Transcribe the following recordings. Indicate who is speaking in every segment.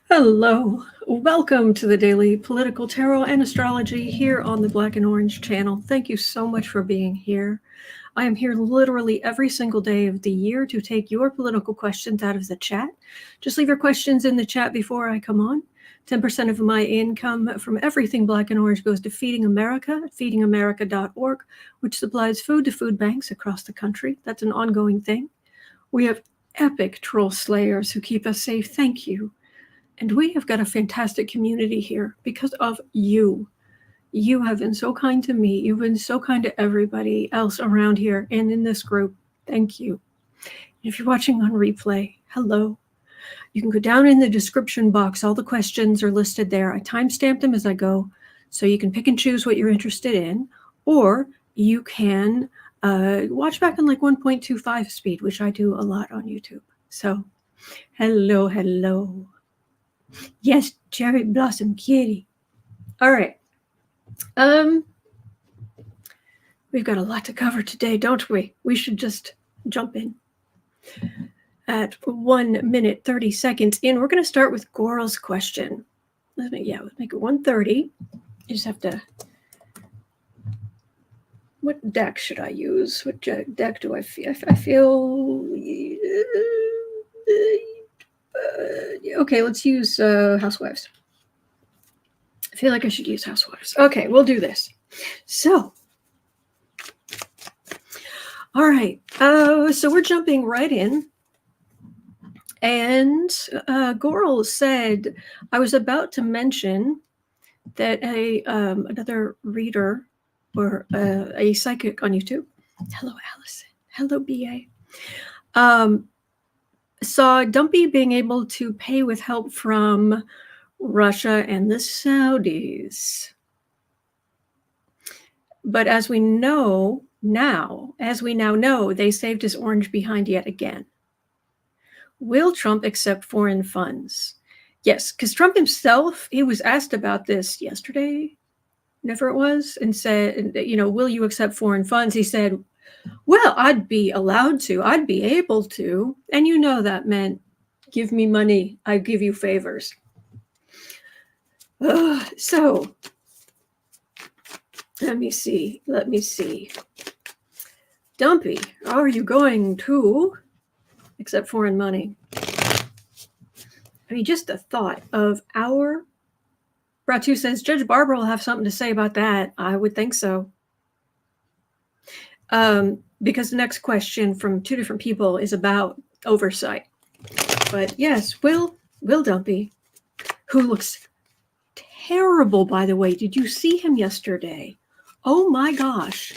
Speaker 1: Hello, welcome to the Daily Political Tarot and Astrology here on the Black and Orange channel. Thank you so much for being here. I am here literally every single day of the year to take your political questions out of the chat. Just leave your questions in the chat before I come on. 10% of my income from everything Black and Orange goes to Feeding America at feedingamerica.org, which supplies food to food banks across the country. That's an ongoing thing. We have epic troll slayers who keep us safe. Thank you. And we have got a fantastic community here because of you. You have been so kind to me. You've been so kind to everybody else around here and in this group. Thank you. And if you're watching on replay, hello. You can go down in the description box. All the questions are listed there. I timestamp them as I go, so you can pick and choose what you're interested in, or you can watch back on like 1.25 speed, which I do a lot on YouTube. So hello, hello. Yes, cherry blossom kitty. All right. We've got a lot to cover today, don't we? We should just jump in. At 1 minute 30 seconds in, we're going to start with Goral's question. Let's make it 1:30. You just have to. What deck should I use? What deck do I feel? I feel. Okay, let's use Housewives. I feel like I should use Housewives. Okay, we'll do this. So, all right. So we're jumping right in. And Goral said, I was about to mention that another reader or a psychic on YouTube, hello, Allison, hello, BA, saw Dumpty being able to pay with help from Russia and the Saudis. But as we now know, they saved his orange behind yet again. Will Trump accept foreign funds? Yes, because Trump himself, he was asked about this yesterday, whenever it was, and said, will you accept foreign funds? He said, well, I'd be allowed to. I'd be able to. And that meant give me money. I give you favors. So let me see. Dumpty, are you going to accept foreign money? I mean, just the thought of Bratu says, Judge Barbara will have something to say about that. I would think so. Because the next question from two different people is about oversight. But yes, Will Dumpty, who looks terrible, by the way. Did you see him yesterday? Oh my gosh.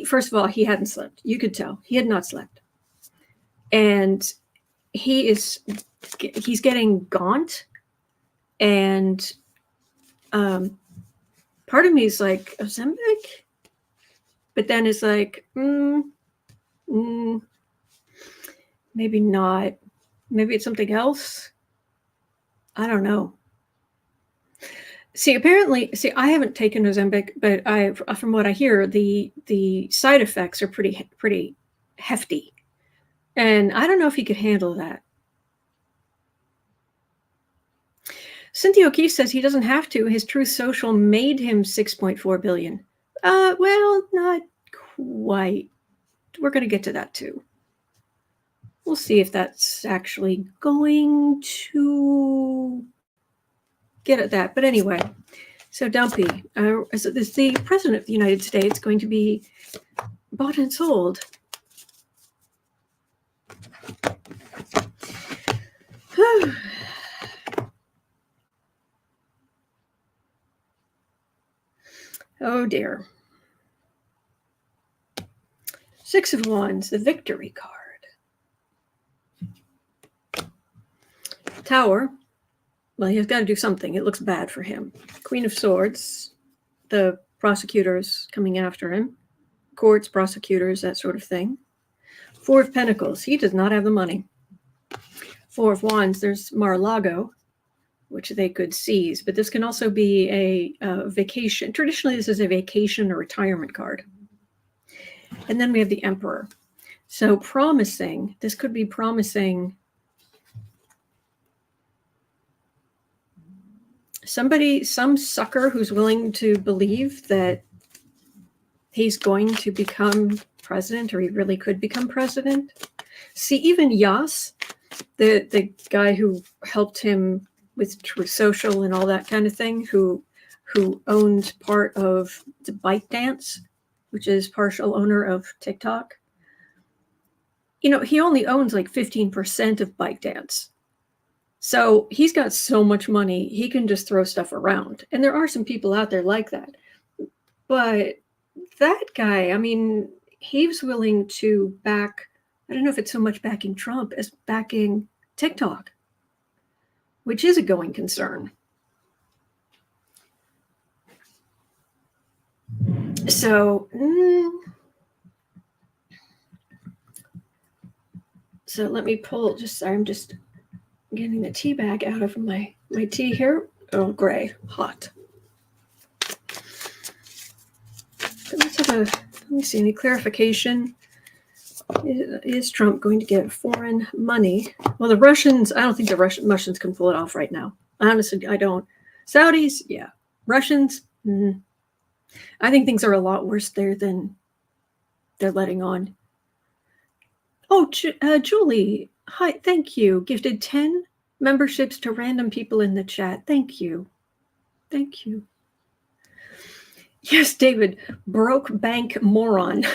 Speaker 1: First of all, he hadn't slept. You could tell. He had not slept. And he's getting gaunt. And part of me is like, Ozempic? But then it's like, maybe not. Maybe it's something else. I don't know. I haven't taken Ozempic, but from what I hear, the side effects are pretty hefty. And I don't know if he could handle that. Cynthia O'Keefe says he doesn't have to. His Truth Social made him $6.4 billion. Well, not quite. We're going to get to that too. We'll see if that's actually going to get at that. But anyway, so Dumpty, is the president of the United States going to be bought and sold? Oh dear. Six of Wands, the victory card. Tower. Well, he's got to do something. It looks bad for him. Queen of Swords, the prosecutors coming after him. Courts, prosecutors, that sort of thing. Four of Pentacles. He does not have the money. Four of Wands. There's Mar-a-Lago, which they could seize. But this can also be a vacation. Traditionally, this is a vacation or retirement card. And then we have the Emperor. So promising. This could be promising some sucker who's willing to believe that he's going to become president, or he really could become president. See, even Yas, the guy who helped him with Truth Social and all that kind of thing, who owned part of the ByteDance, which is partial owner of TikTok. You know, he only owns like 15% of ByteDance. So he's got so much money, he can just throw stuff around. And there are some people out there like that. But that guy, I mean, he's willing to back, I don't know if it's so much backing Trump as backing TikTok, which is a going concern. So let me pull, I'm just getting the tea bag out of my tea here. Oh, gray, hot. Let me see, any clarification? Is Trump going to get foreign money? Well, the Russians, I don't think the Russians can pull it off right now. Honestly, I don't. Saudis, yeah. Russians, I think things are a lot worse there than they're letting on. Oh, Julie, hi, thank you. Gifted 10 memberships to random people in the chat. Thank you. Thank you. Yes, David, broke bank moron.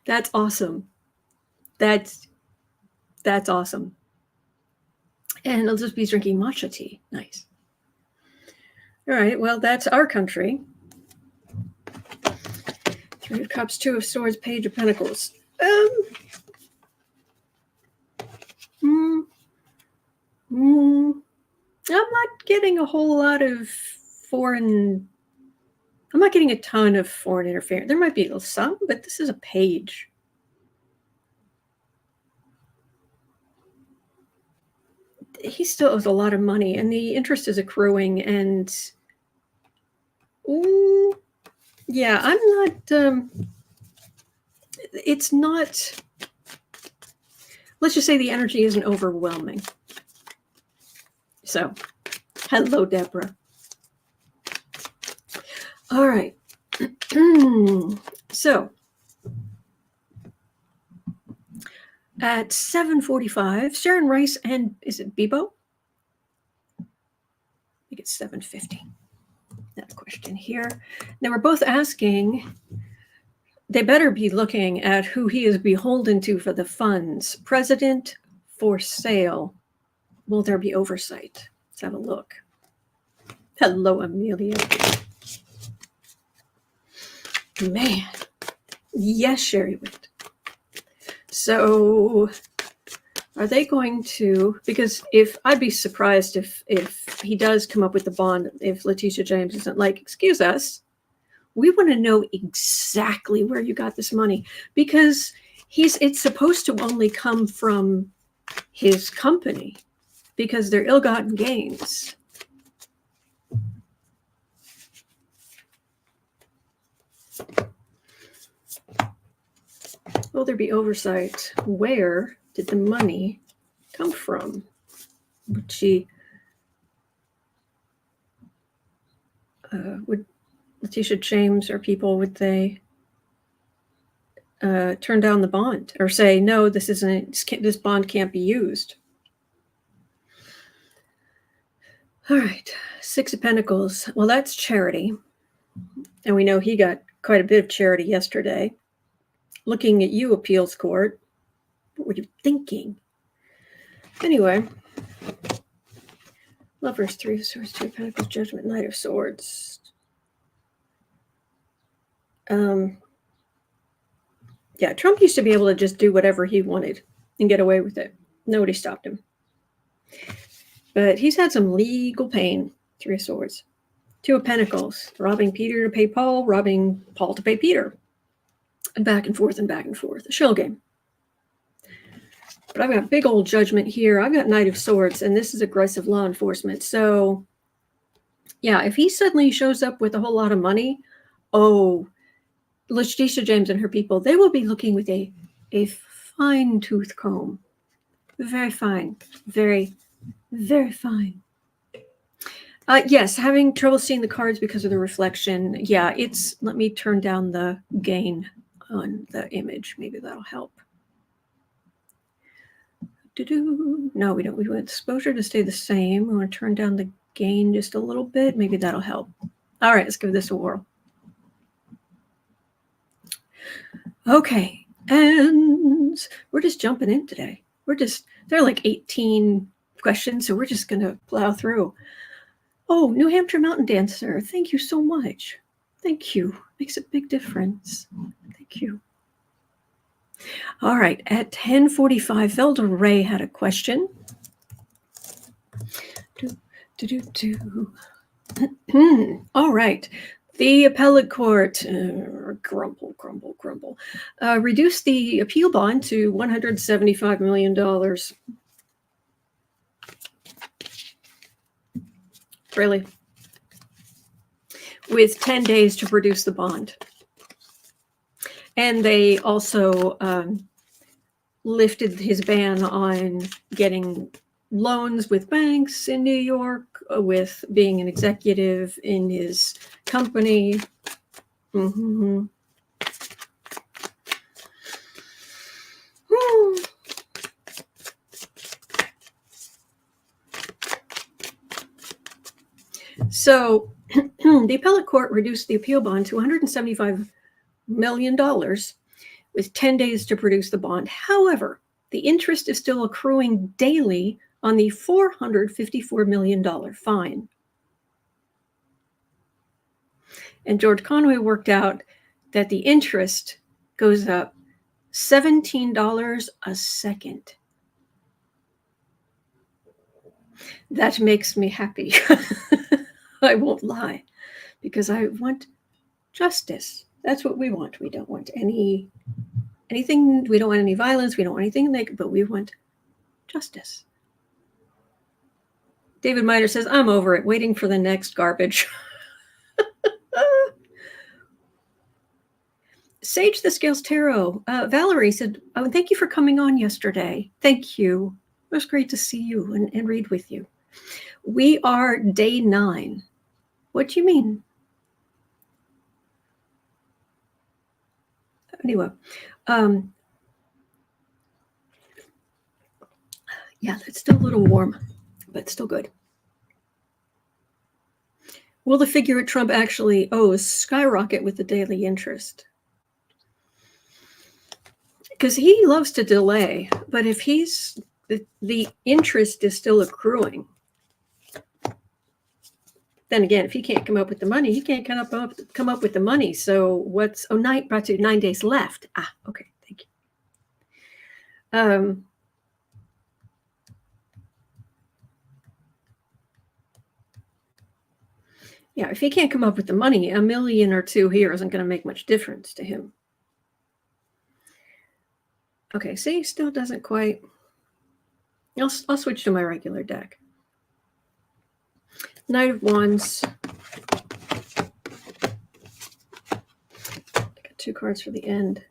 Speaker 1: That's awesome. That's awesome. And I'll just be drinking matcha tea. Nice. All right, well, that's our country. 3 of Cups, 2 of Swords, Page of Pentacles. I'm not getting a whole lot of foreign. I'm not getting a ton of foreign interference. There might be some, but this is a page. He still owes a lot of money, and the interest is accruing. And yeah, I'm not. It's not. Let's just say the energy isn't overwhelming. So, hello, Deborah. All right. So, at 7:45, Sharon Rice and, is it Bebo? I think it's 7:50. That question here. They were both asking, they better be looking at who he is beholden to for the funds. President for sale. Will there be oversight? Let's have a look. Hello, Amelia. Man. Yes, Sherry Witt. So are they going to, because I'd be surprised if he does come up with the bond, if Letitia James isn't like, excuse us, we want to know exactly where you got this money, because it's supposed to only come from his company, because they're ill-gotten gains. Will there be oversight? Where did the money come from? Would Letitia James or people, would they turn down the bond or say, no, this bond can't be used? All right, 6 of Pentacles. Well, that's charity. And we know he got quite a bit of charity yesterday. Looking at you, appeals court. What were you thinking? Anyway. Lovers, 3 of Swords, 2 of Pentacles, Judgment, Knight of Swords. Yeah, Trump used to be able to just do whatever he wanted and get away with it. Nobody stopped him. But he's had some legal pain. 3 of Swords. 2 of Pentacles. Robbing Peter to pay Paul. Robbing Paul to pay Peter. And back and forth and back and forth. A shell game. But I've got big old Judgment here. I've got Knight of Swords. And this is aggressive law enforcement. So, yeah, if he suddenly shows up with a whole lot of money, Letitia James and her people, they will be looking with a fine tooth comb. Very fine. Very, Very fine. Yes, having trouble seeing the cards because of the reflection. Yeah, let me turn down the gain on the image. Maybe that'll help. No, we don't. We want exposure to stay the same. We want to turn down the gain just a little bit. Maybe that'll help. All right, let's give this a whirl. Okay, and we're just jumping in today. There are like 18 questions, so we're just going to plow through. Oh, New Hampshire Mountain Dancer, thank you so much. Thank you. Makes a big difference. Thank you. All right, at 10:45, Velda Ray had a question. All right. The Appellate Court, grumble, reduced the appeal bond to $175 million. Really? With 10 days to produce the bond. And they also lifted his ban on getting loans with banks in New York, with being an executive in his company. Mm-hmm. So the appellate court reduced the appeal bond to $175 million with 10 days to produce the bond. However, the interest is still accruing daily on the $454 million fine. And George Conway worked out that the interest goes up $17 a second. That makes me happy. I won't lie, because I want justice. That's what we want. We don't want anything. We don't want any violence. We don't want anything but we want justice. David Miter says, I'm over it, waiting for the next garbage. Sage the Scales Tarot. Valerie said, oh, thank you for coming on yesterday. Thank you. It was great to see you and read with you. We are day 9. What do you mean? Anyway, yeah, it's still a little warm, but still good. Will the figure at Trump actually skyrocket with the daily interest? Because he loves to delay, but if the interest is still accruing, then again, if he can't come up with the money, he can't come up with the money. So what's 9 days left? Okay, thank you. Yeah, if he can't come up with the money, $1 million or $2 million here isn't going to make much difference to him. Okay, see, still doesn't quite. I'll switch to my regular deck. Knight of Wands. Got 2 cards for the end.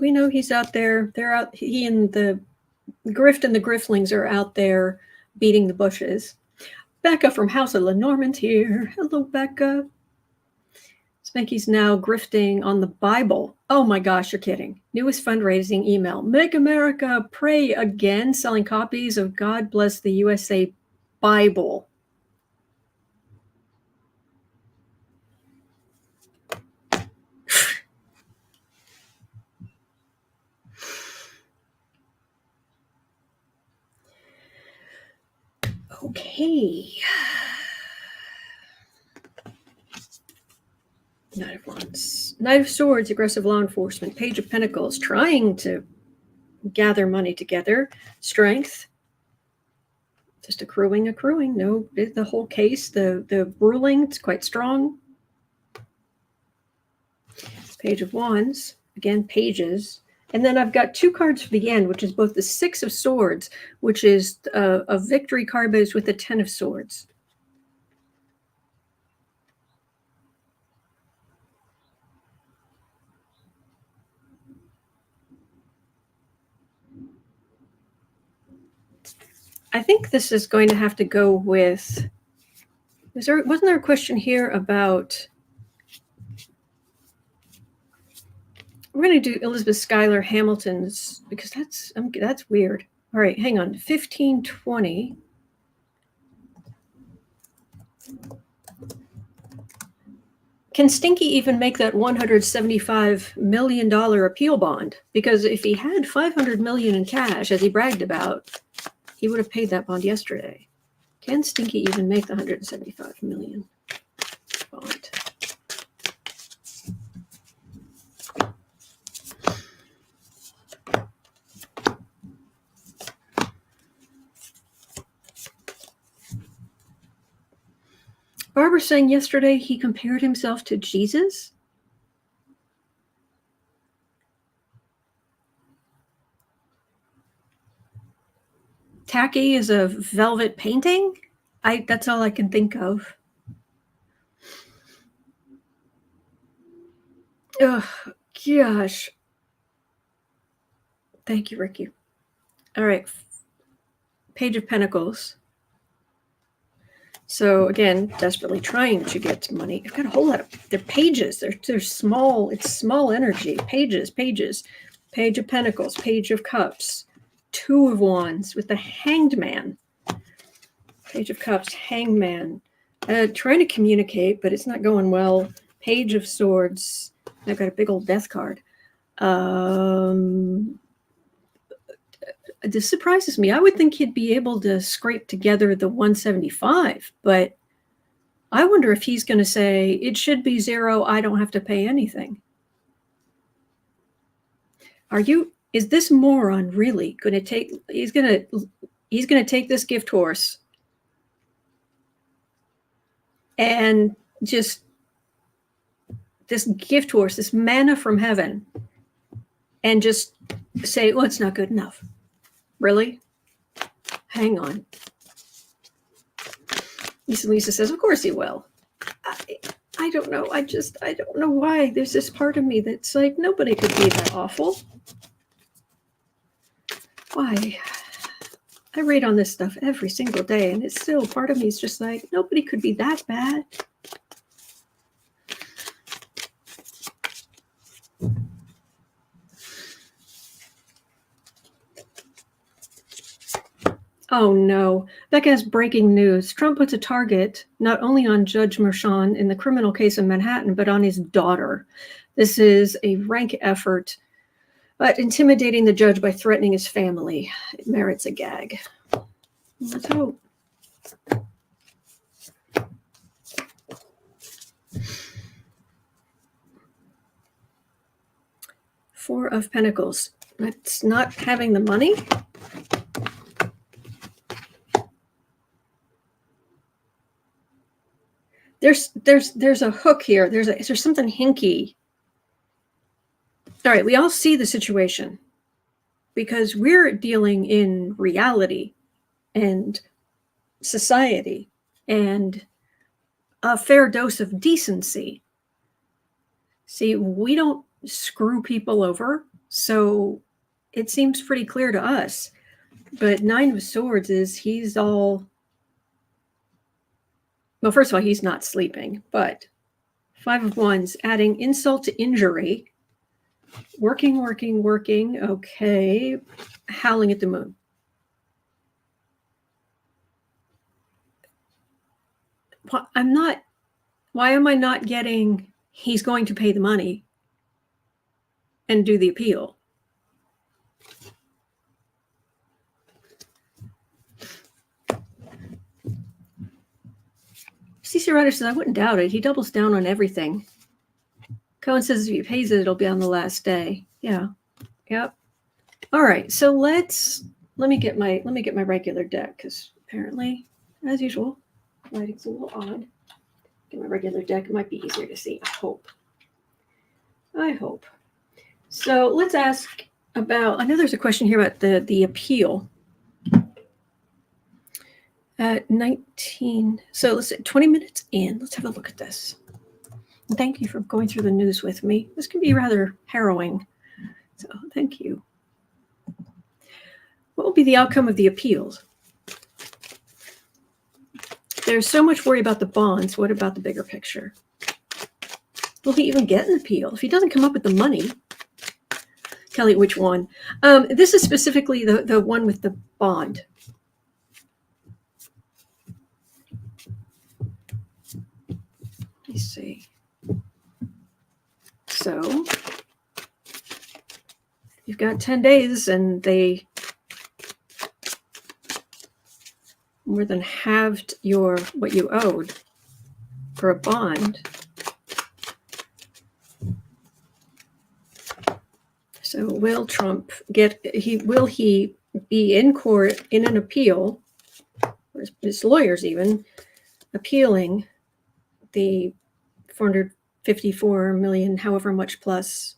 Speaker 1: We know he's out there. He and the Grift and the Griftlings are out there beating the bushes. Becca from House of Lenormand here. Hello, Becca. Spanky's now grifting on the Bible. Oh my gosh, you're kidding. Newest fundraising email. Make America Pray Again, selling copies of God Bless the USA Bible. Okay. Knight of Wands. Knight of Swords, aggressive law enforcement. Page of Pentacles, trying to gather money together. Strength. Just accruing. No, the whole case, the ruling, it's quite strong. Page of Wands. Again, pages. And then I've got 2 cards for the end, which is both the 6 of Swords, which is a victory card, but it's with the 10 of Swords. I think this is going to have to go with, wasn't there a question here about, we're going to do Elizabeth Schuyler Hamilton's, because that's weird. All right, hang on, 1520. Can Stinky even make that $175 million appeal bond? Because if he had $500 million in cash, as he bragged about, he would have paid that bond yesterday. Can Stinky even make the $175 million bond? Barbara saying yesterday he compared himself to Jesus. Tacky is a velvet painting? That's all I can think of. Oh, gosh. Thank you, Ricky. All right. Page of Pentacles. So again, desperately trying to get money. I've got a whole lot of, they're pages. They're small. It's small energy. Pages. Page of Pentacles. Page of Cups. Two of Wands with the Hanged Man. Page of Cups. Hanged Man. Trying to communicate, but it's not going well. Page of Swords. I've got a big old death card. This surprises me. I would think he'd be able to scrape together the 175, but I wonder if he's going to say it should be 0. I don't have to pay anything. Is this moron really going to take, he's going to take this gift horse and just, this gift horse, this manna from heaven, and just say, well, it's not good enough. Really? Hang on. Lisa says, of course he will. I don't know. I don't know why. There's this part of me that's like, nobody could be that awful. Why? I read on this stuff every single day, and it's still, part of me is just like, nobody could be that bad. Oh no, Becca has breaking news. Trump puts a target not only on Judge Merchan in the criminal case in Manhattan, but on his daughter. This is a rank effort at intimidating the judge by threatening his family. It merits a gag. Let's hope. Four of Pentacles. That's not having the money. There's a hook here. There's something hinky. All right, we all see the situation because we're dealing in reality and society and a fair dose of decency. See, we don't screw people over, so it seems pretty clear to us. But Nine of Swords is he's all... Well, first of all, he's not sleeping, but Five of Wands, adding insult to injury. Working. Okay. Howling at the moon. Why am I not getting he's going to pay the money and do the appeal? CC Ryder says, I wouldn't doubt it. He doubles down on everything. Cohen says if he pays it, it'll be on the last day. Yeah. Yep. All right. So let me get my regular deck, because apparently, as usual, lighting's a little odd. Get my regular deck. It might be easier to see. I hope. So let's ask about, I know there's a question here about the appeal. At 19, so let's say 20 minutes in. Let's have a look at this. And thank you for going through the news with me. This can be rather harrowing. So thank you. What will be the outcome of the appeals? There's so much worry about the bonds. What about the bigger picture? Will he even get an appeal? If he doesn't come up with the money, Kelly, which one? This is specifically the one with the bond. Let me see. So you've got 10 days and they more than halved what you owed for a bond. So will Trump will he be in court in an appeal, or his lawyers even, appealing the 454 million, however much plus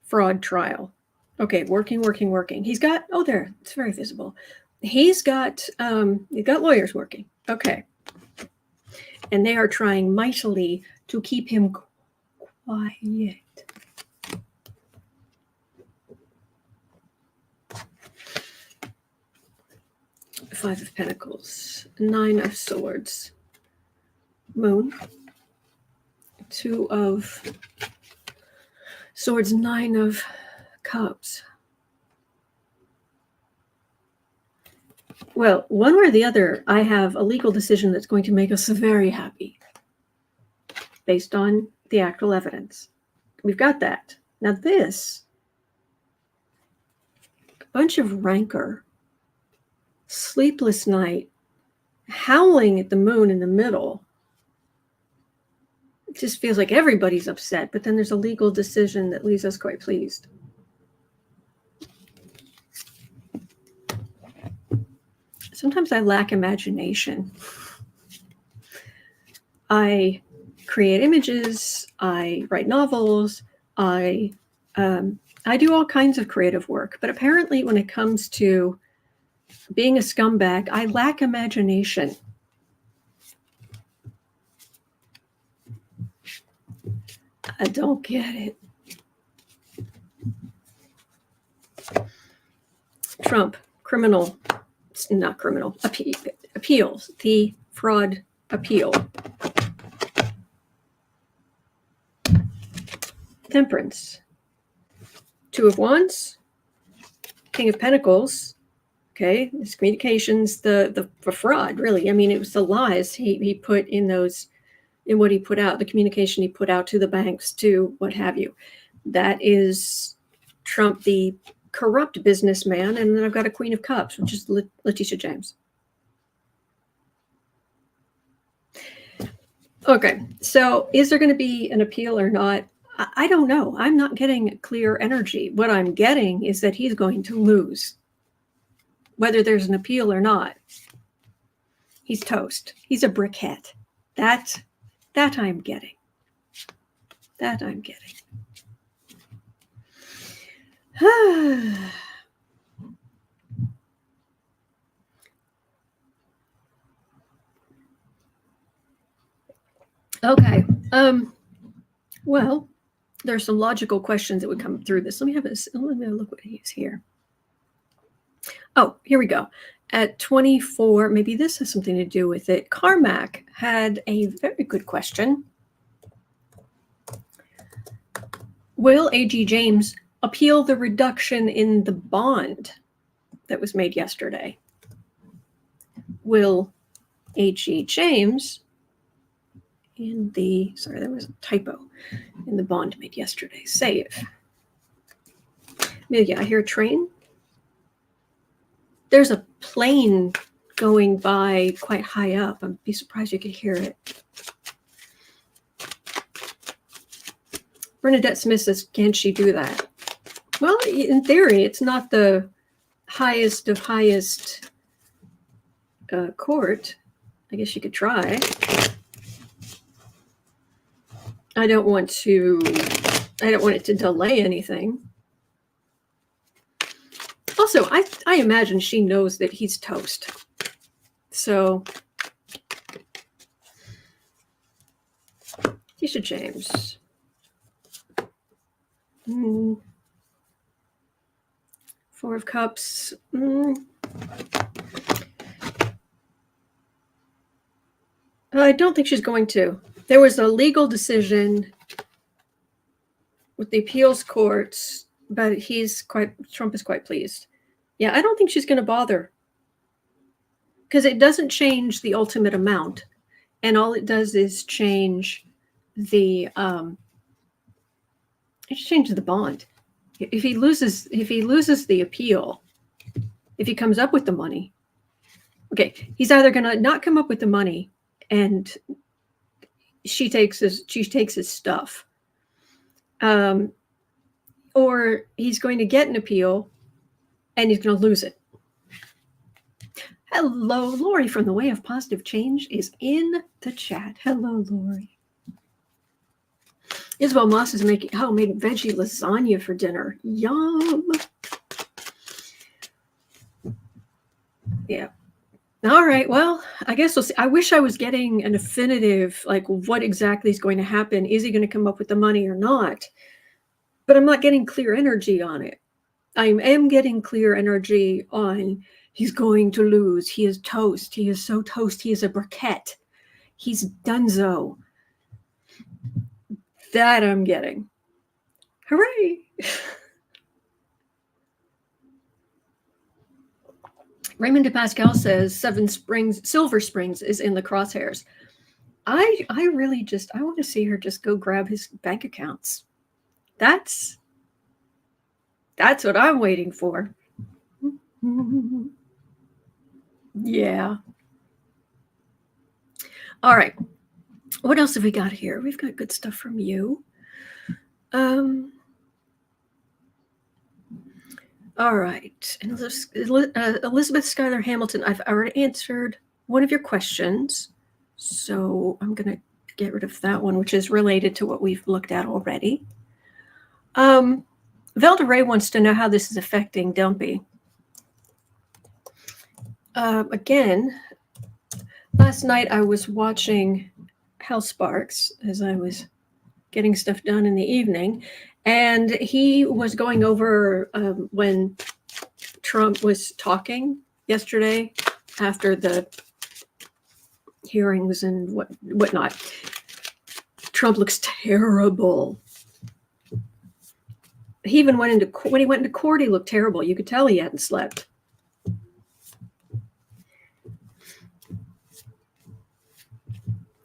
Speaker 1: fraud trial? Okay, working. He's got, there, it's very visible. He's got lawyers working. Okay. And they are trying mightily to keep him quiet. Five of Pentacles, Nine of Swords, Moon, Two of Swords, Nine of Cups. Well, one or the other, I have a legal decision that's going to make us very happy based on the actual evidence. We've got that. Now this, a bunch of rancor, sleepless night, howling at the moon in the middle. It just feels like everybody's upset, but then there's a legal decision that leaves us quite pleased. Sometimes I lack imagination. I create images, I write novels, I do all kinds of creative work, but apparently when it comes to being a scumbag, I lack imagination. I don't get it. Trump, appeals, the fraud appeal. Temperance, Two of Wands, King of Pentacles. Okay, his communications, the fraud, really. I mean, it was the lies he put in what he put out, the communication he put out to the banks, to what have you. That is Trump, the corrupt businessman. And then I've got a Queen of Cups, which is Letitia James. Okay, so is there going to be an appeal or not? I don't know. I'm not getting clear energy. What I'm getting is that he's going to lose. Whether there's an appeal or not, he's toast. He's a brickhead. That I'm getting. That I'm getting. Okay. Well, there's some logical questions that would come through this. Let me look what he is here. Oh, here we go. At 24, maybe this has something to do with it. Carmack had a very good question. Will A.G. James appeal the reduction in the bond that was made yesterday? Will A.G. James there was a typo in the bond made yesterday. Save. Amelia, I hear a train. There's a plane going by quite high up. I'd be surprised you could hear it. Bernadette Smith says, can she do that? Well, in theory, it's not the highest of highest court. I guess you could try. I don't want it to delay anything. Also, I imagine she knows that he's toast. So, Tisha James. Four of Cups. I don't think she's going to. There was a legal decision with the appeals courts, but Trump is quite pleased. Yeah, I don't think she's going to bother, because it doesn't change the ultimate amount, and all it does is change the bond. If he loses the appeal, if he comes up with the money, okay, he's either going to not come up with the money, and she takes his stuff, or he's going to get an appeal, and he's going to lose it. Hello, Lori from the Way of Positive Change is in the chat. Hello, Lori. Isabel Moss is making homemade veggie lasagna for dinner. Yum. Yeah. All right. Well, I guess we'll see. I wish I was getting an definitive, like, what exactly is going to happen. Is he going to come up with the money or not? But I'm not getting clear energy on it. I am getting clear energy on he's going to lose. He is toast. He is so toast. He is a briquette. He's donezo. That I'm getting. Hooray! Raymond DePascal says Silver Springs is in the crosshairs. I really I want to see her just go grab his bank accounts. That's what I'm waiting for. Yeah. All right. What else have we got here? We've got good stuff from you. All right. And Elizabeth Schuyler Hamilton, I've already answered one of your questions, so I'm going to get rid of that one, which is related to what we've looked at already. Velda Ray wants to know how this is affecting Dumpty. Again, last night I was watching House Sparks as I was getting stuff done in the evening, and he was going over when Trump was talking yesterday after the hearings and whatnot. Trump looks terrible. He even when he went into court, he looked terrible. You could tell he hadn't slept.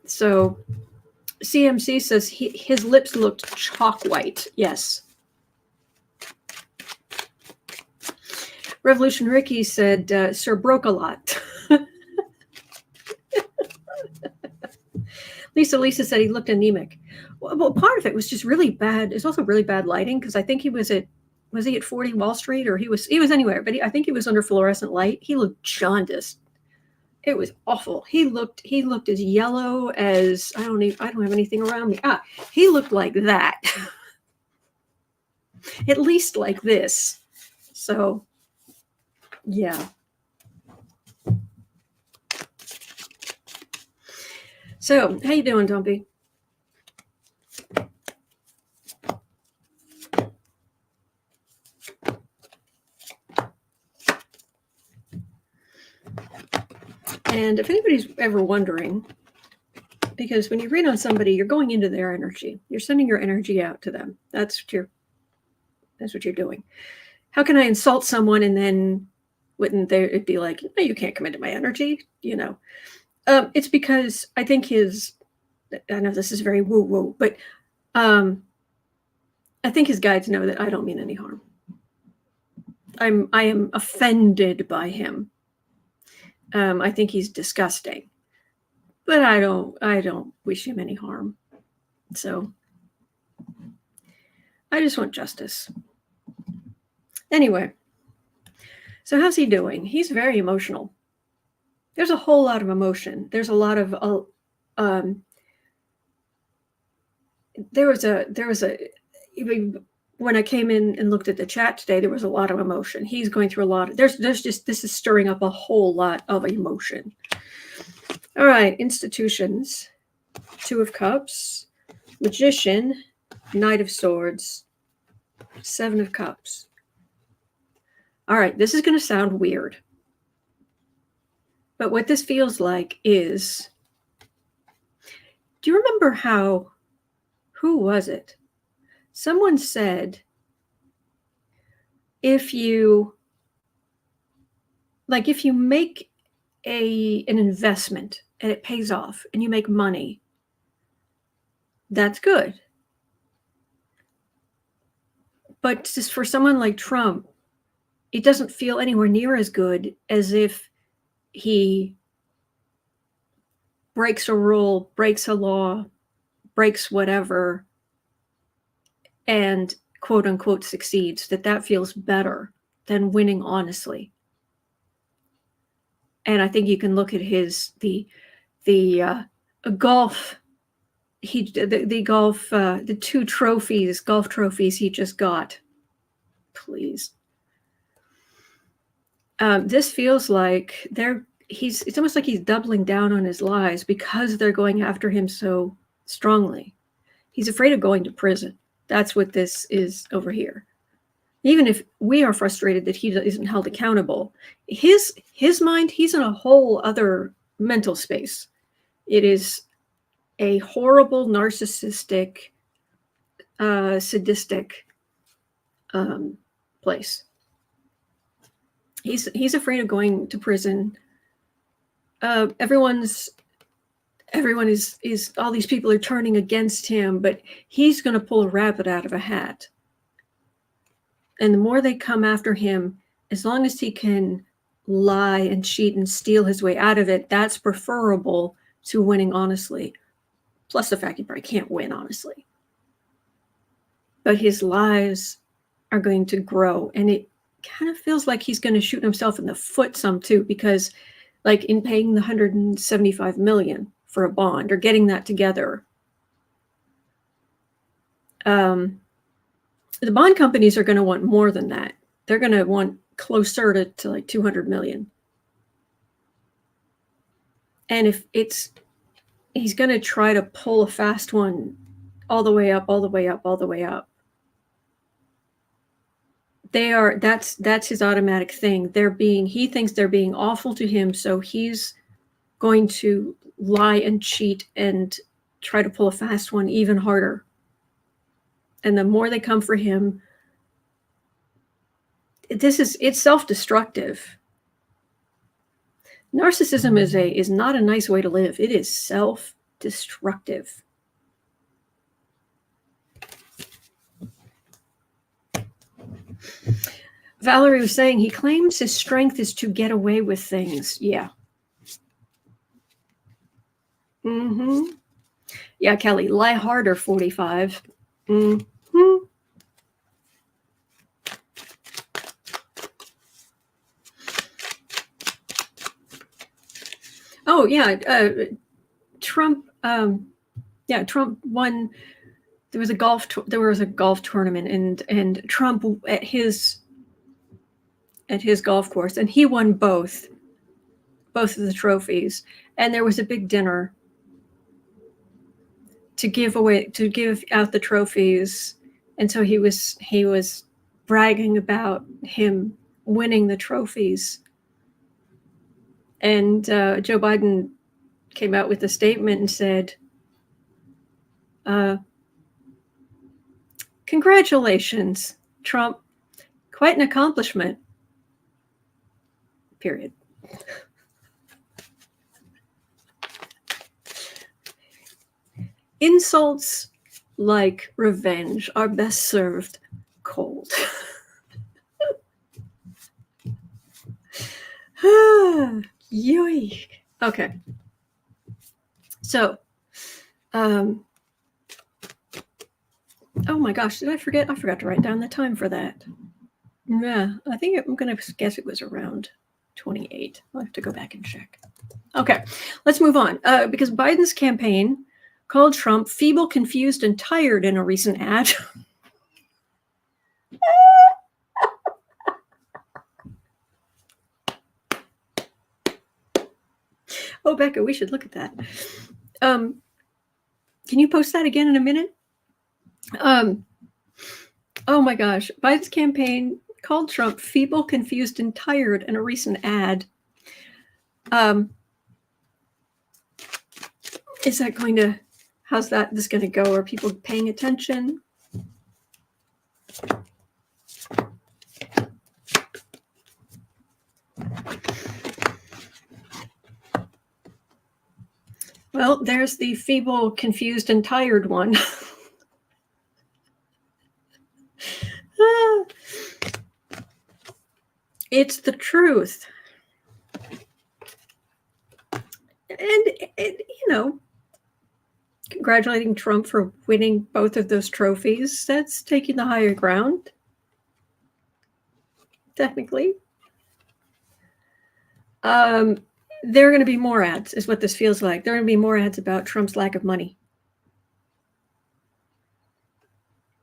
Speaker 1: So CMC says his lips looked chalk white. Yes. Revolution Ricky said, Sir broke a lot. Lisa said he looked anemic. Well, part of it was just really bad. It's also really bad lighting, because I think he was he at 40 Wall Street, or he was anywhere, but I think he was under fluorescent light. He looked jaundiced. It was awful. He looked as yellow as I don't have anything around me. He looked like that. At least like this. So, yeah. So, how you doing, Dumpty? And if anybody's ever wondering, because when you read on somebody, you're going into their energy. You're sending your energy out to them. That's what you're doing. How can I insult someone and then wouldn't it be like, no, you can't come into my energy, It's because I think I know this is very woo-woo, but I think his guides know that I don't mean any harm. I am offended by him. I think he's disgusting, but I don't wish him any harm. So I just want justice. Anyway, so how's he doing? He's very emotional. There's a whole lot of emotion. There's a lot of there was a when I came in and looked at the chat today, there was a lot of emotion. He's going through a lot of, this is stirring up a whole lot of emotion. All right, institutions, 2 of Cups, Magician, Knight of Swords, 7 of Cups. All right, this is going to sound weird. But what this feels like is Do you remember who was it? Someone said, if you make an investment and it pays off and you make money, that's good. But just for someone like Trump, it doesn't feel anywhere near as good as if he breaks a rule, breaks a law, breaks whatever, and quote unquote succeeds. That feels better than winning honestly. And I think you can look at the golf. The two golf trophies he just got. Please. This feels like it's almost like he's doubling down on his lies because they're going after him so strongly. He's afraid of going to prison. That's what this is over here. Even if we are frustrated that he isn't held accountable, his mind, he's in a whole other mental space. It is a horrible, narcissistic, sadistic place. He's afraid of going to prison. Everyone is all these people are turning against him, but he's going to pull a rabbit out of a hat. And the more they come after him, as long as he can lie and cheat and steal his way out of it, that's preferable to winning honestly. Plus the fact he probably can't win honestly. But his lies are going to grow, and it kind of feels like he's going to shoot himself in the foot some too, because like in paying the $175 million for a bond or getting that together, the bond companies are going to want more than that. They're going to want closer to like 200 million. And if he's going to try to pull a fast one all the way up, all the way up, all the way up. That's his automatic thing. He thinks they're being awful to him, so he's going to lie and cheat and try to pull a fast one even harder. And the more they come for him, it's self-destructive. Narcissism is not a nice way to live. It is self-destructive. Valerie was saying he claims his strength is to get away with things. Yeah. Mm-hmm. Yeah, Kelly, lie harder, 45. Mm-hmm. Oh, yeah. Trump. Trump won. There was a golf tournament, and Trump at his golf course, and he won both of the trophies. And there was a big dinner to give out the trophies, and so he was bragging about him winning the trophies. And Joe Biden came out with a statement and said, "Congratulations, Trump. Quite an accomplishment." Period. Insults like revenge are best served cold. Yoink. Okay. So, oh my gosh, did I forget? I forgot to write down the time for that. Yeah, I think I'm going to guess it was around 28. I'll have to go back and check. Okay, let's move on. Because Biden's campaign called Trump feeble, confused, and tired in a recent ad. Oh, Becca, we should look at that. Can you post that again in a minute? Oh my gosh. Biden's campaign called Trump feeble, confused, and tired in a recent ad. Is that going to How's this going to go? Are people paying attention? Well, there's the feeble, confused, and tired one. It's the truth. And, congratulating Trump for winning both of those trophies. That's taking the higher ground, technically. There are going to be more ads, is what this feels like. There are going to be more ads about Trump's lack of money.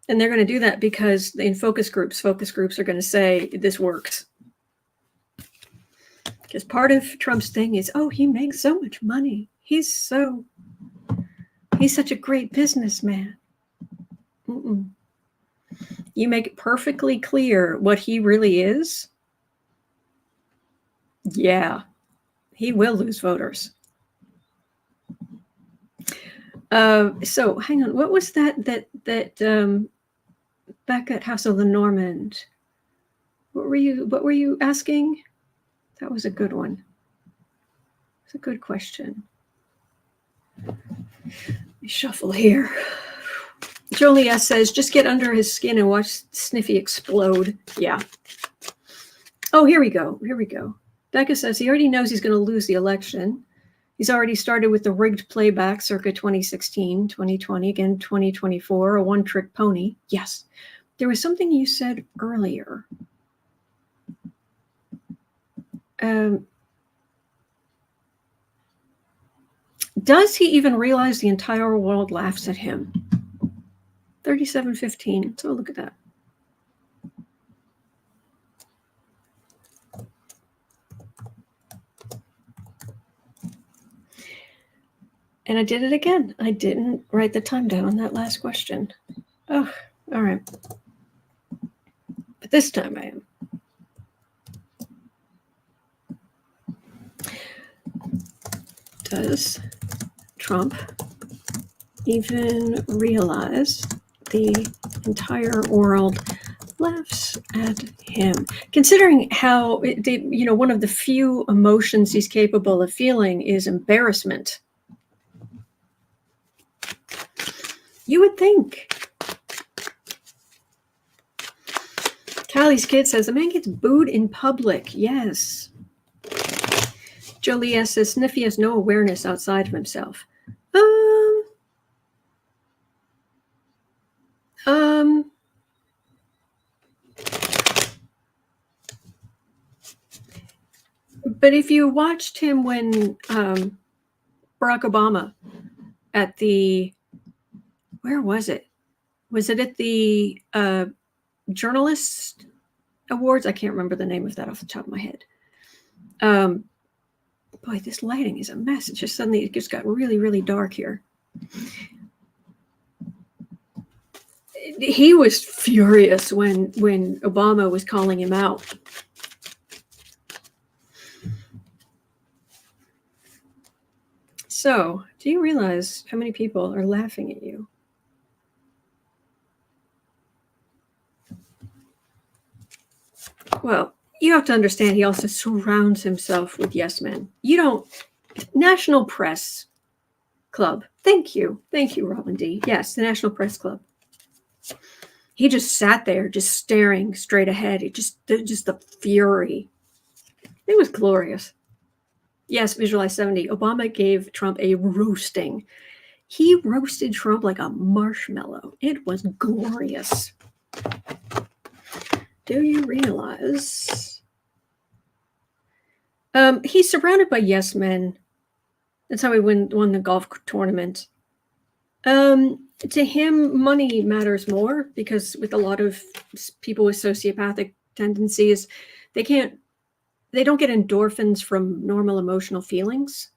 Speaker 1: And they're going to do that because in focus groups are going to say this works. Because part of Trump's thing is, oh, he makes so much money. He's such a great businessman. Mm-mm. You make it perfectly clear what he really is. Yeah, he will lose voters. So hang on, what was that back at House of the Normand? What were you asking? That was a good one. It's a good question. Let me shuffle here. Jolie S says, just get under his skin and watch Sniffy explode. Yeah. Oh, here we go. Becca says he already knows he's going to lose the election. He's already started with the rigged playback circa 2016, 2020, again 2024, a one-trick pony. Yes. There was something you said earlier. Does he even realize the entire world laughs at him? 3715. So look at that. And I did it again. I didn't write the time down on that last question. Oh, all right. But this time I am. Does Trump even realize the entire world laughs at him? Considering how, one of the few emotions he's capable of feeling is embarrassment. You would think. Callie's kid says, the man gets booed in public. Yes. Jolie S says, Sniffy has no awareness outside of himself. But if you watched him when Barack Obama at the, where was it? Was it at the Journalist Awards? I can't remember the name of that off the top of my head. Boy, this lighting is a mess. It just got really, really dark here. He was furious when Obama was calling him out. So, do you realize how many people are laughing at you? Well, you have to understand he also surrounds himself with yes men. National Press Club. Thank you, Robin D. Yes, the National Press Club. He just sat there, just staring straight ahead. Just the fury. It was glorious. Yes, Visualize 70. Obama gave Trump a roasting. He roasted Trump like a marshmallow. It was glorious. Do you realize? He's surrounded by yes men. That's how he won the golf tournament. To him, money matters more because with a lot of people with sociopathic tendencies, they don't get endorphins from normal emotional feelings.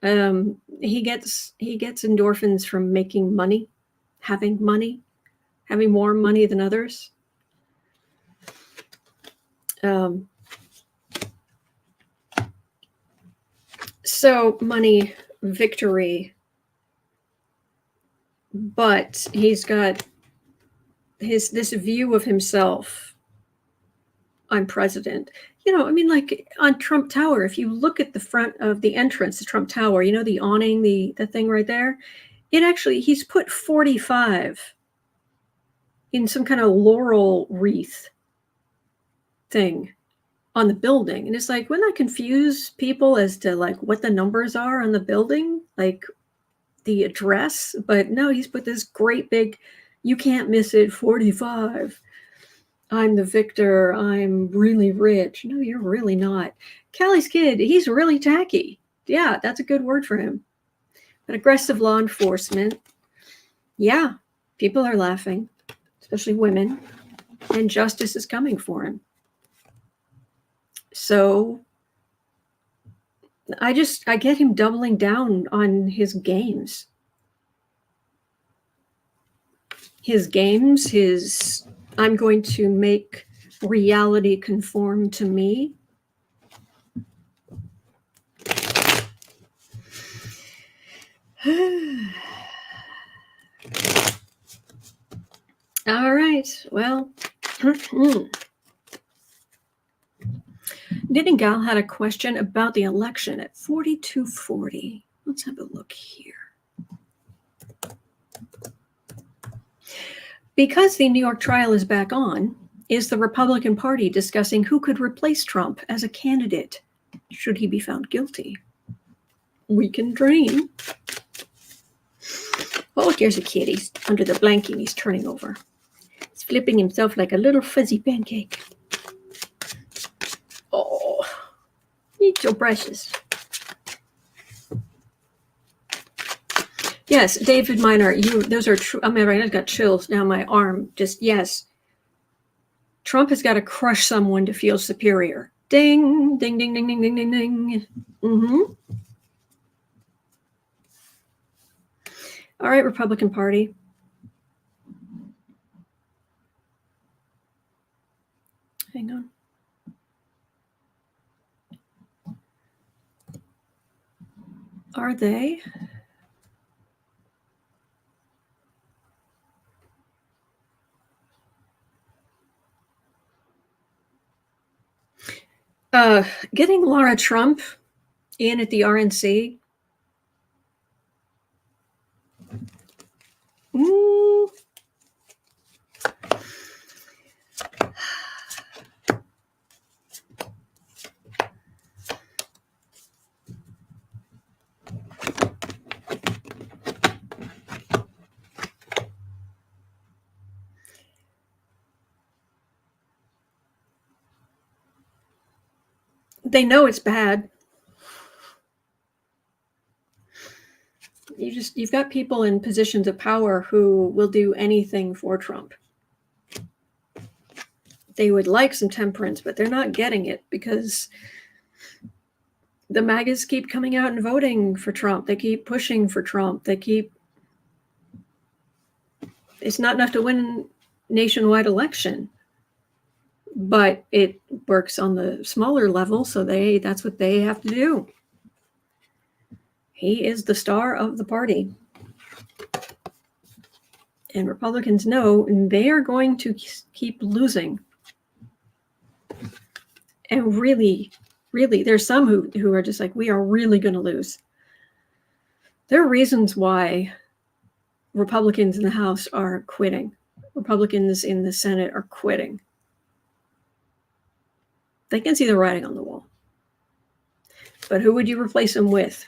Speaker 1: He gets endorphins from making money, having more money than others. So money, victory, but he's got this view of himself. I'm president. I mean, like on Trump Tower, if you look at the front of the entrance to Trump Tower, the awning, the thing right there, he's put 45 in some kind of laurel wreath thing on the building. And it's like, wouldn't that confuse people as to like what the numbers are on the building, like the address? But no, he's put this great big, you can't miss it, 45. I'm the victor. I'm really rich. No, you're really not. Callie's kid, he's really tacky. Yeah, that's a good word for him. But aggressive law enforcement. Yeah, people are laughing, especially women, and justice is coming for him. So I get him doubling down on his games. I'm going to make reality conform to me. All right, well, Knitting Gal had a question about the election at 4240. Let's have a look here. Because the New York trial is back on, is the Republican Party discussing who could replace Trump as a candidate should he be found guilty? We can dream. Oh, there's a kid. He's under the blanket. He's turning over. He's flipping himself like a little fuzzy pancake. Oh, eat your brushes. Yes, David Miner, those are true. I mean, right, I've got chills now. My arm just, yes. Trump has got to crush someone to feel superior. Ding, ding, ding, ding, ding, ding, ding, ding. Mm-hmm. All right, Republican Party. Hang on. Are they? Getting Laura Trump in at the RNC. They know it's bad. You've got people in positions of power who will do anything for Trump. They would like some temperance, but they're not getting it because the MAGAs keep coming out and voting for Trump. They keep pushing for Trump. It's not enough to win a nationwide election, but it works on the smaller level, so that's what they have to do. He is the star of the party. And Republicans know they are going to keep losing. And really, really, there's some who are just like, we are really going to lose. There are reasons why Republicans in the House are quitting. Republicans in the Senate are quitting. They can see the writing on the wall. But who would you replace them with?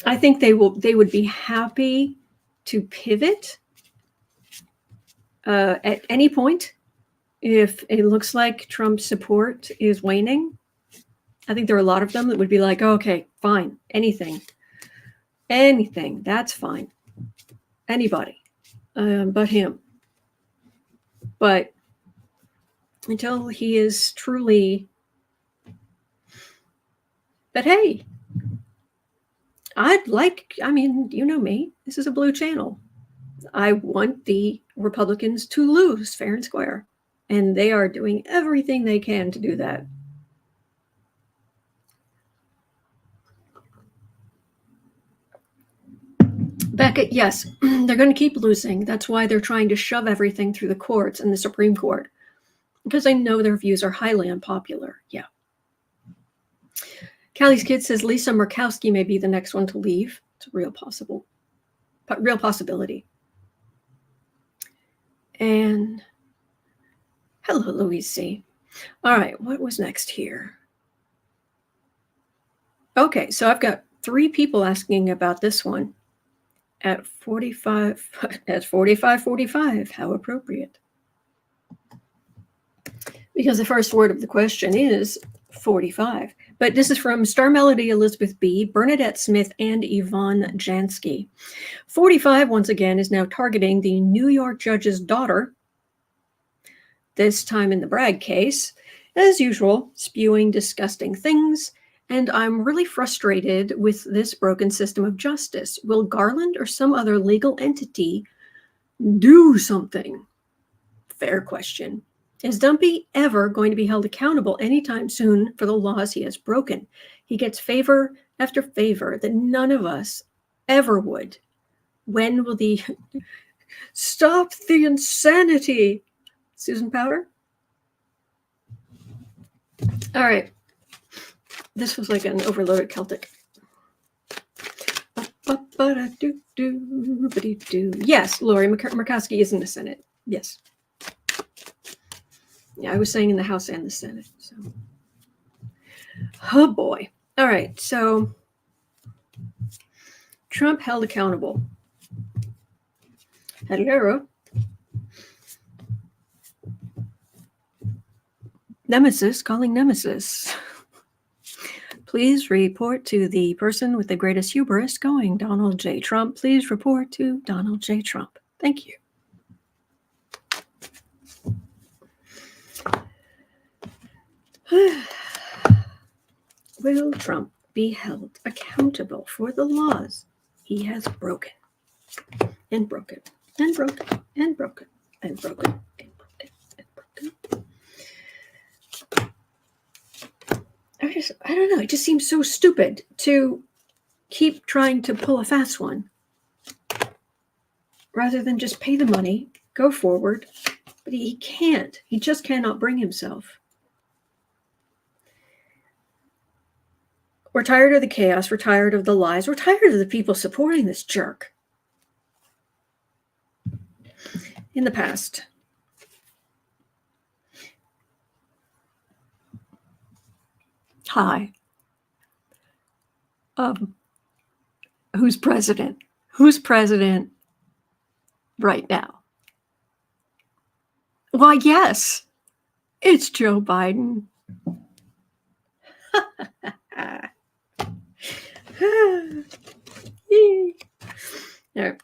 Speaker 1: I think they would be happy to pivot at any point if it looks like Trump's support is waning. I think there are a lot of them that would be like, oh, okay, fine, anything, that's fine. Anybody but him. But until he is truly, but hey, you know me, this is a blue channel. I want the Republicans to lose fair and square. And they are doing everything they can to do that. Becca, yes, they're going to keep losing. That's why they're trying to shove everything through the courts and the Supreme Court, because they know their views are highly unpopular. Yeah. Callie's kid says Lisa Murkowski may be the next one to leave. It's a real possibility. And hello, Louise C. All right, what was next here? Okay, so I've got 3 people asking about this one at 45. How appropriate. Because the first word of the question is 45. But this is from Star Melody, Elizabeth B., Bernadette Smith, and Yvonne Jansky. 45, once again, is now targeting the New York judge's daughter, this time in the Bragg case, as usual, spewing disgusting things. And I'm really frustrated with this broken system of justice. Will Garland or some other legal entity do something? Fair question. Is Dumpty ever going to be held accountable anytime soon for the laws he has broken? He gets favor after favor that none of us ever would. When will the stop the insanity? Susan Powder? All right. This was like an overloaded Celtic. Yes, Lori Murkowski is in the Senate. Yes. Yeah, I was saying in the House and the Senate. So, oh boy. All right. So, Trump held accountable. Hello. Nemesis calling Nemesis. Please report to the person with the greatest hubris going, Donald J. Trump. Please report to Donald J. Trump. Thank you. Will Trump be held accountable for the laws he has broken? And broken, and broken, and broken, and broken, and broken, and broken. I don't know. It just seems so stupid to keep trying to pull a fast one rather than just pay the money, go forward. But he can't. He just cannot bring himself. We're tired of the chaos. We're tired of the lies. We're tired of the people supporting this jerk. In the past, hi. Who's president? Who's president right now? Why, yes, it's Joe Biden. Yay. There.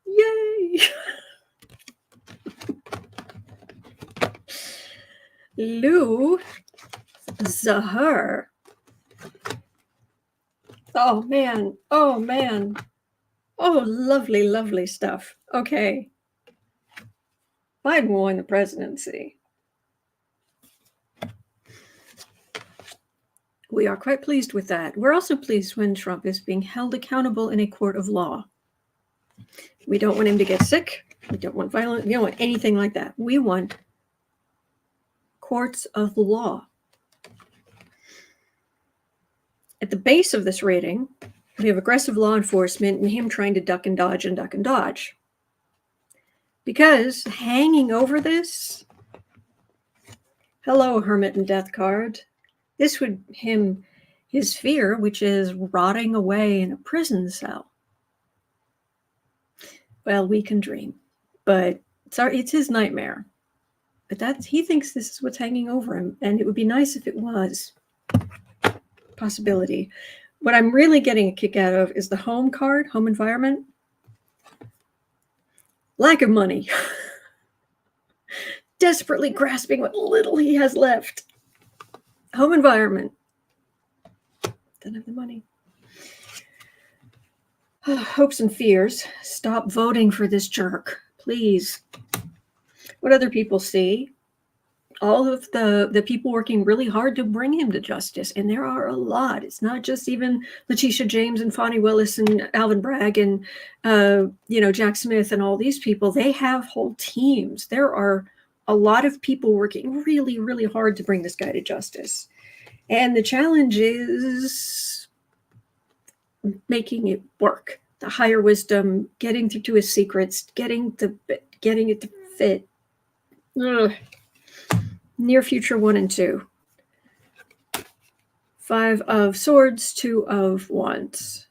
Speaker 1: Yay. Lou Zahar. Oh, man. Oh, man. Oh, lovely, lovely stuff. Okay. Biden won the presidency. We are quite pleased with that. We're also pleased when Trump is being held accountable in a court of law. We don't want him to get sick. We don't want violence. We don't want anything like that. We want courts of law. At the base of this rating, we have aggressive law enforcement and him trying to duck and dodge and duck and dodge. Because hanging over this, hello, hermit and death card. This would his fear, which is rotting away in a prison cell. Well, we can dream, but it's his nightmare. But he thinks this is what's hanging over him, and it would be nice if it was. Possibility. What I'm really getting a kick out of is the home card, home environment. Lack of money. Desperately grasping what little he has left. Home environment. Don't have the money. Hopes and fears. Stop voting for this jerk, please. What other people see? all of the people working really hard to bring him to justice, and there are a lot. It's not just even Letitia James and Fonnie Willis and Alvin Bragg and Jack Smith and all these people. They have whole teams. There are a lot of people working really, really hard to bring this guy to justice, and the challenge is making it work. The higher wisdom, getting through to his secrets, getting it to fit. Ugh. Near future 1 and 2. 5 of Swords, 2 of Wands.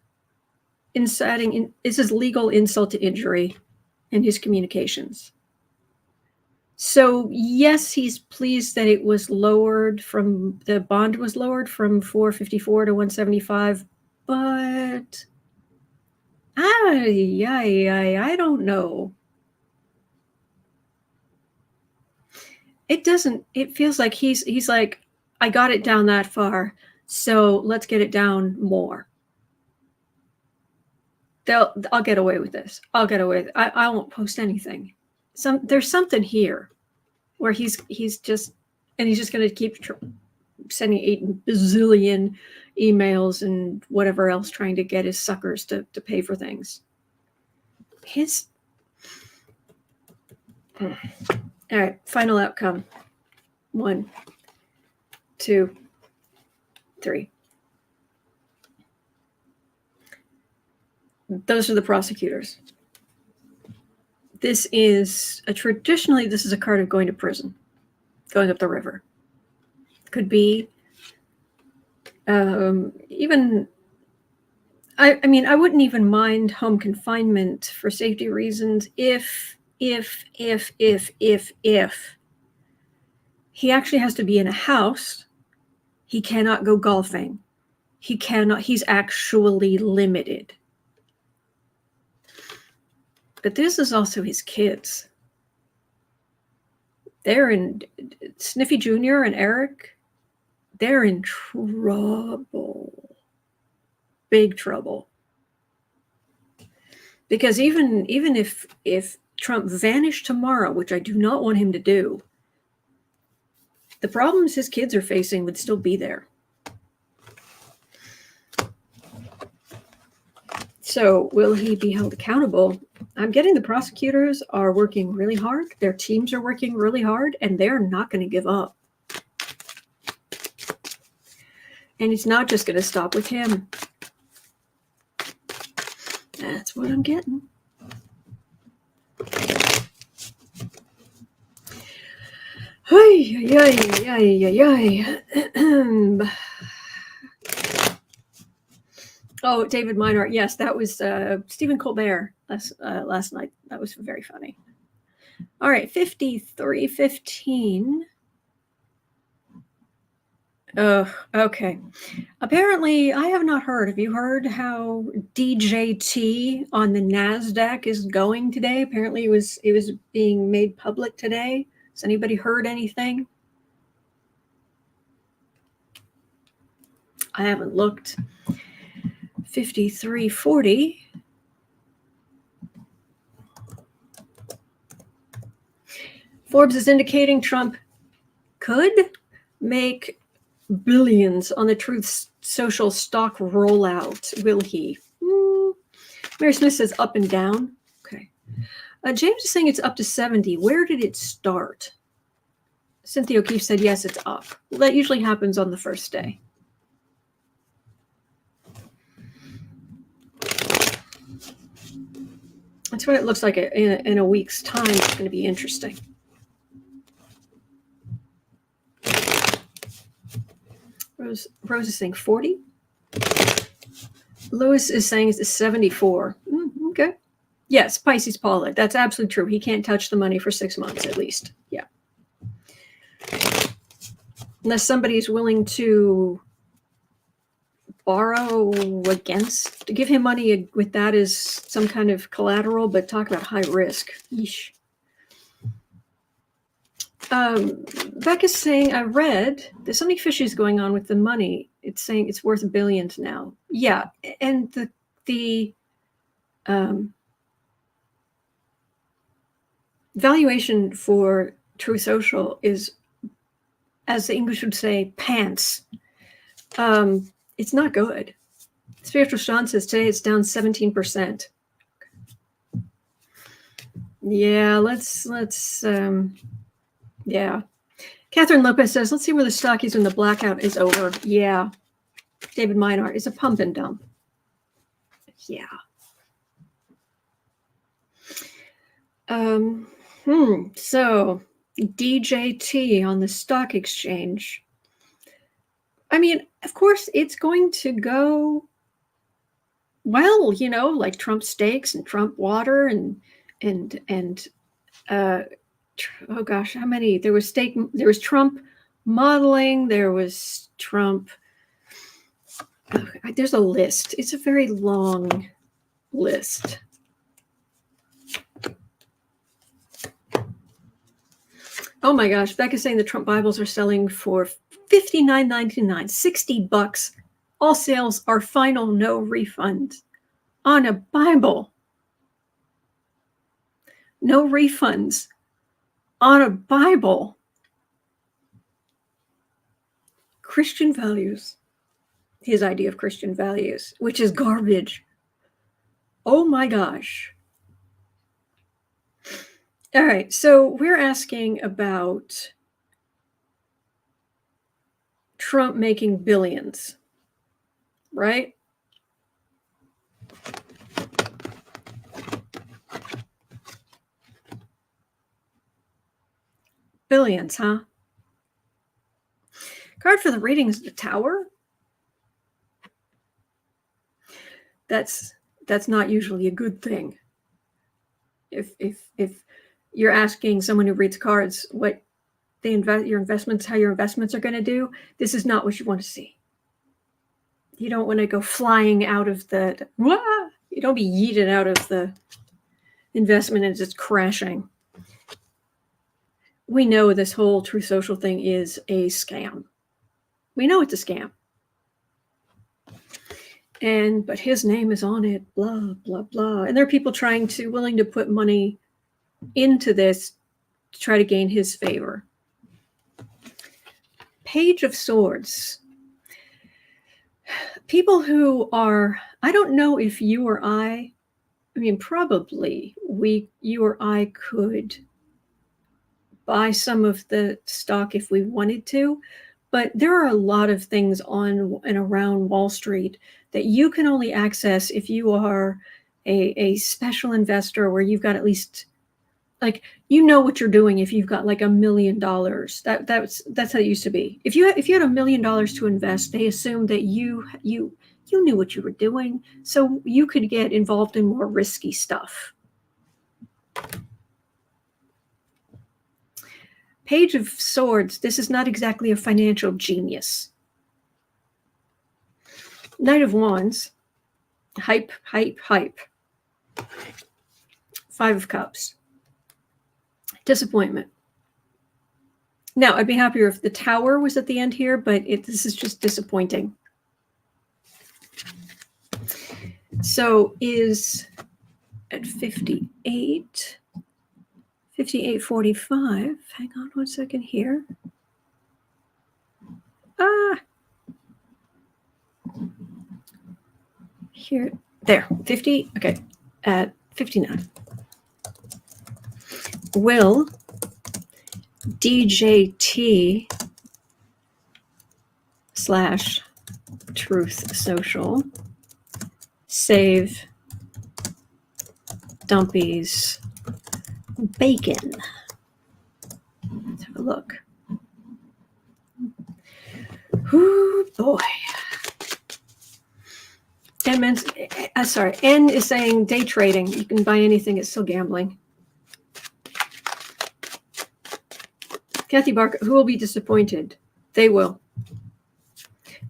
Speaker 1: Inciting is his legal insult to injury in his communications. So yes, he's pleased that it was lowered from the bond was lowered from 454 to 175, but I don't know. It feels like he's like, I got it down that far, so let's get it down more. I'll get away with this. I'll get away with it. I won't post anything. There's something here where he's just going to keep sending 8 bazillion emails and whatever else, trying to get his suckers to pay for things. All right, final outcome. 1, 2, 3. Those are the prosecutors. This is traditionally a card of going to prison, going up the river. Could be even. I mean, I wouldn't even mind home confinement for safety reasons if he actually has to be in a house. He cannot go golfing. He's actually limited. But this is also his kids. They're in, Sniffy Jr. and Eric, they're in trouble. Big trouble. Because even if Trump vanished tomorrow, which I do not want him to do, the problems his kids are facing would still be there. So will he be held accountable? I'm getting the prosecutors are working really hard. Their teams are working really hard, and they're not going to give up. And it's not just going to stop with him. That's what I'm getting. Oh, David Meinhardt. Yes, that was Stephen Colbert last night. That was very funny. All right, 5315. Oh, okay. Apparently, I have not heard. Have you heard how DJT on the NASDAQ is going today? Apparently, it was being made public today. Has anybody heard anything? I haven't looked. 5340. Forbes is indicating Trump could make billions on the Truth Social stock rollout. Will he? Mary Smith says up and down. Okay. James is saying it's up to 70. Where did it start? Cynthia O'Keefe said yes, it's up. Well, that usually happens on the first day. That's what it looks like in a week's time. It's going to be interesting. Rose is saying 40. Lois is saying it's 74. Okay. Yes, Pisces Paula. That's absolutely true. He can't touch the money for 6 months at least. Yeah. Unless somebody's willing to borrow to give him money with that as some kind of collateral, but talk about high risk. Yeesh. Becca's saying, I read there's something fishy going on with the money. It's saying it's worth billions now. Yeah, and the valuation for True Social is as the English would say, pants. It's not good. Spiritual Sean says today it's down 17%. Yeah, yeah. Catherine Lopez says, let's see where the stock is when the blackout is over. Yeah. David Minard, it's a pump and dump. Yeah. So DJT on the stock exchange. I mean, of course, it's going to go well, you know, like Trump steaks and Trump water and oh gosh, how many? There was Trump modeling, there was Trump. There's a list. It's a very long list. Oh my gosh, Becca's saying the Trump Bibles are selling for $59.99, $60. All sales are final, no refund on a Bible. No refunds on a Bible. Christian values. His idea of Christian values, which is garbage. Oh my gosh. All right, so we're asking about Trump making billions, right? Billions, huh? Card for the reading is the Tower. That's not usually a good thing. If you're asking someone who reads cards what they your investments, how your investments are going to do, this is not what you want to see. You don't want to go flying out of the, you don't be yeeted out of the investment and just crashing. We know this whole Truth Social thing is a scam. We know it's a scam. But his name is on it, blah, blah, blah. And there are people willing to put money into this to try to gain his favor. Page of Swords. People who are, I don't know if you or I mean, probably you or I could buy some of the stock if we wanted to, but there are a lot of things on and around Wall Street that you can only access if you are a special investor where you've got at least, like, you know what you're doing if you've got like $1 million. That's how it used to be. If you had $1 million to invest, they assumed that you knew what you were doing, so you could get involved in more risky stuff. Page of Swords. This is not exactly a financial genius. Knight of Wands. Hype, hype, hype. Five of Cups. Disappointment. Now, I'd be happier if the Tower was at the end here, but this is just disappointing. So is at 58, 58.45. Hang on one second here. Here, there, 50, okay, at 59. Will DJT / Truth Social save Dumpty's bacon? Let's have a look. Ooh, boy. N is saying day trading. You can buy anything, it's still gambling. Kathy Barker, who will be disappointed? They will.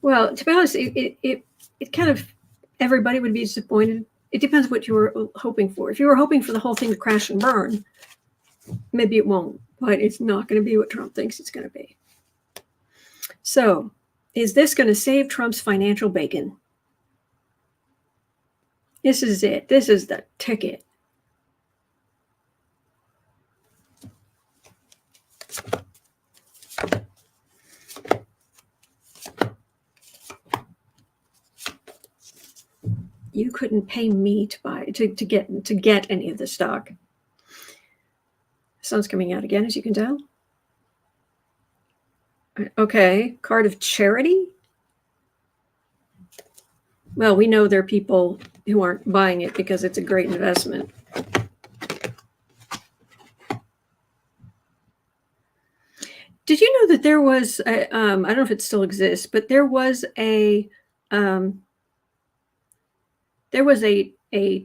Speaker 1: Well, to be honest, it kind of, everybody would be disappointed. It depends what you were hoping for. If you were hoping for the whole thing to crash and burn, maybe it won't, but it's not going to be what Trump thinks it's going to be. So, is this going to save Trump's financial bacon? This is it. This is the ticket. You couldn't pay me to buy to get any of the stock. Sun's coming out again, as you can tell. Okay, card of charity. Well, we know there are people who aren't buying it because it's a great investment. Did you know that there was I don't know if it still exists, but there was a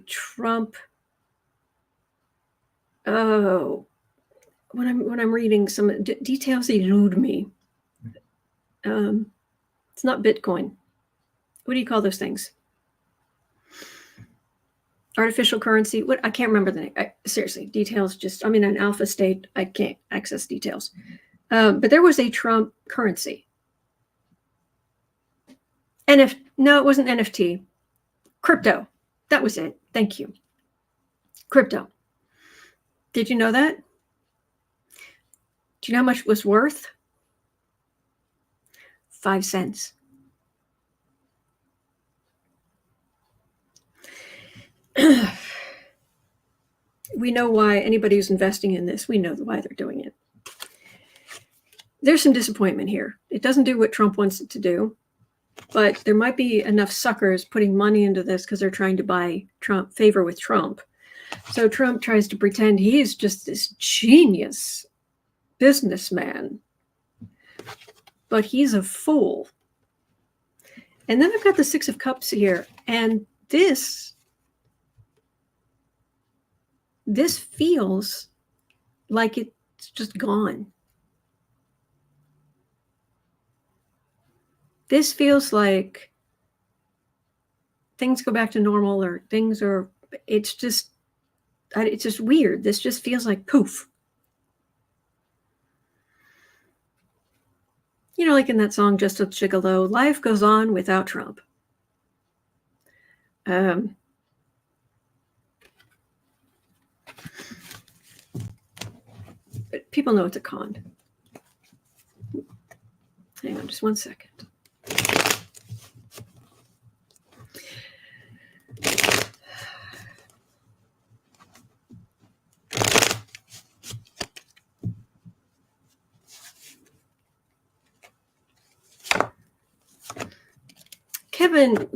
Speaker 1: Trump. Oh, when I'm reading some details, elude me. It's not Bitcoin. What do you call those things? Artificial currency. What? I can't remember the name. Seriously, details. Just I'm in an alpha state. I can't access details. But there was a Trump currency. No, it wasn't NFT. Crypto. That was it. Thank you. Crypto. Did you know that? Do you know how much it was worth? 5 cents. We know why anybody who's investing in this, we know why they're doing it. There's some disappointment here. It doesn't do what Trump wants it to do, but there might be enough suckers putting money into this because they're trying to buy favor with Trump. So Trump tries to pretend he's just this genius businessman, but he's a fool. And then I've got the 6 of Cups here, and this feels like it's just gone. This feels like things go back to normal, or it's just weird. This just feels like poof. You know, like in that song, Just a Gigolo, life goes on without Trump. But people know it's a con. Hang on just 1 second.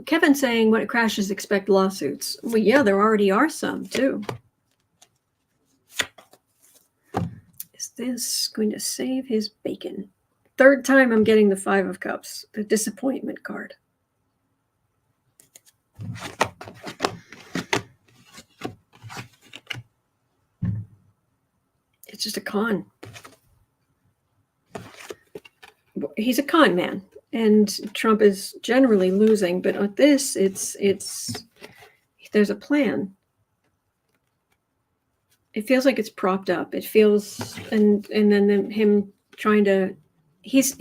Speaker 1: Kevin saying when it crashes, expect lawsuits. Well, yeah, there already are some too. Is this going to save his bacon? 3rd time I'm getting the 5 of Cups, the disappointment card. It's just a con. He's a con man. And Trump is generally losing, but on this, there's a plan. It feels like it's propped up. It feels, and then him trying to, he's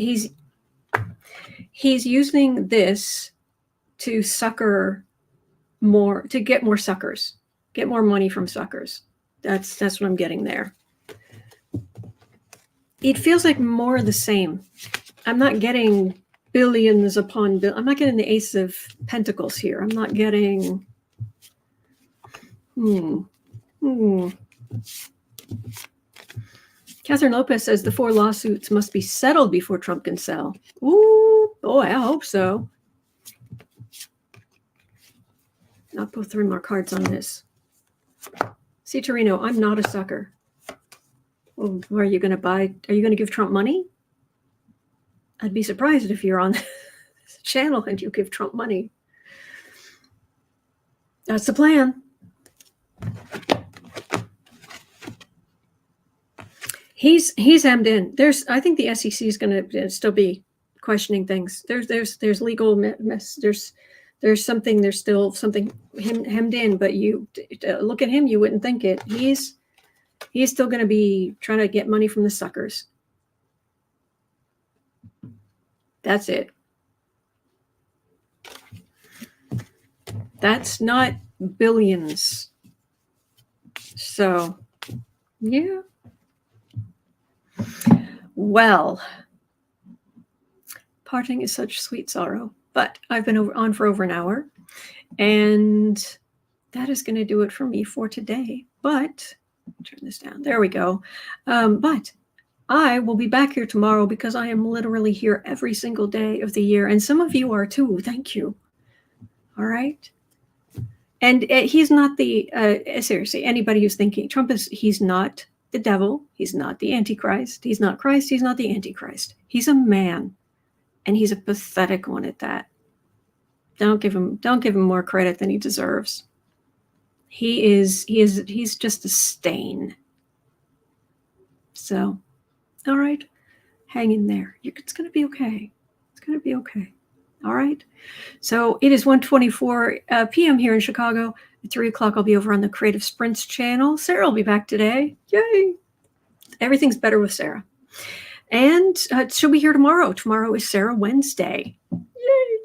Speaker 1: using this to sucker more, to get more suckers, get more money from suckers. That's what I'm getting there. It feels like more of the same. I'm not getting billions upon I'm not getting the Ace of Pentacles here. I'm not getting Catherine Lopez says the 4 lawsuits must be settled before Trump can sell. Ooh, boy, I hope so. I'll put 3 more cards on this. See, Torino, I'm not a sucker. Well, are you going to buy? Are you going to give Trump money? I'd be surprised if you're on this channel and you give Trump money. That's the plan. He's hemmed in. I think the SEC is going to still be questioning things. There's legal mess. There's something. There's still something hemmed in. But you look at him, you wouldn't think it. He's still going to be trying to get money from the suckers. That's it. That's not billions. So, yeah. Well, parting is such sweet sorrow, but I've been on for over an hour, And that is going to do it for me for today. But turn this down. There we go. But I will be back here tomorrow because I am literally here every single day of the year. And some of you are too. Thank you. All right. And he's not the, seriously, anybody who's thinking Trump he's not the devil. He's not the Antichrist. He's not Christ. He's not the Antichrist. He's a man. And he's a pathetic one at that. Don't give him more credit than he deserves. He's just a stain. So, all right, hang in there. It's going to be okay. It's going to be okay. All right. So it is 1:24 p.m. here in Chicago. At 3 o'clock, I'll be over on the Creative Sprints channel. Sarah will be back today. Yay. Everything's better with Sarah. And she'll be here tomorrow. Tomorrow is Sarah Wednesday. Yay.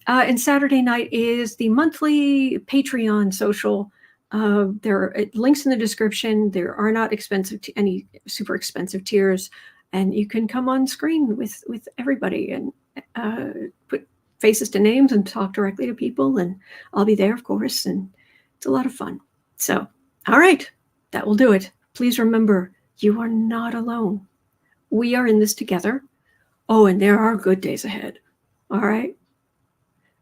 Speaker 1: And Saturday night is the monthly Patreon social. There are links in the description. There are not any super expensive tiers. And you can come on screen with everybody and put faces to names and talk directly to people. And I'll be there, of course. And it's a lot of fun. So, all right, that will do it. Please remember, you are not alone. We are in this together. Oh, and there are good days ahead. All right.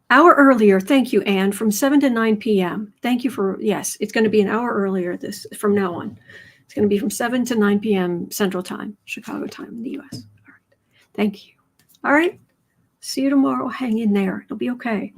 Speaker 1: Hour earlier. Thank you, Anne, from 7 to 9 p.m. Thank you for, yes, it's going to be an hour earlier from now on. It's going to be from 7 to 9 p.m. Central Time, Chicago time in the U.S. All right. Thank you. All right. See you tomorrow. Hang in there. It'll be okay.